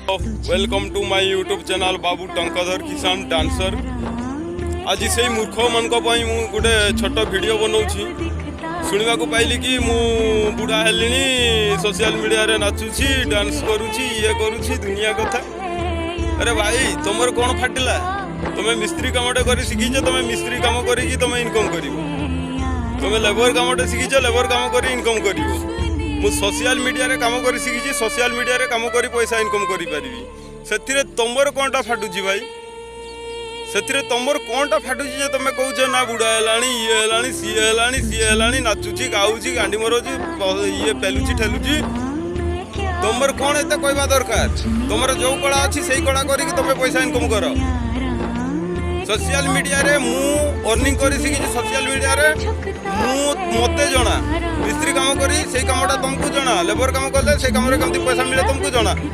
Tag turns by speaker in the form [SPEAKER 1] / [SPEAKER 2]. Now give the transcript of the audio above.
[SPEAKER 1] Welcome to my YouTube channel Babu Tankadhar Kisan dancer. आज से मूर्ख मान गोटे छोट वीडियो बनाऊँगी। शुणा पाइली कि मु बुढ़ा हेली सोशल मीडिया रे नाचुची डांस करुची ये करुची दुनिया कथा। अरे भाई तुमर कौन फाटिला? तुम्हें मिस्त्री कामटे कर शिखीच, तुम मिस्त्री काम करी तुम इनकम कर, तुम लेबर कामटे शिखीच लेबर काम कर इनकम कर। मु सोशल मीडिया रे काम कर शिखी, सोशल मीडिया रे काम कर पैसा इनकम करी पारिबी। से तुमर कौनटा फाटुची भाई? से तुमर कौनटा फाटुची जे तुम कौच ना बुढ़ा है ये है सी है नाचुची गाऊची गांडी मरोची ये पेलुची ठेलुची। तुमर कौन एत कहवा दरकार? तुमर जो कला अच्छी से कला करी तुम पैसा इनकम कर। सोशल मीडिया रे मु अर्निंग कर शिखी, सोशल मीडिया रे मते जना मिस्त्री काम करी से कामटा तुमको जना, लेबर काम कले से काम रे केमती पैसा मिले तुमको जना।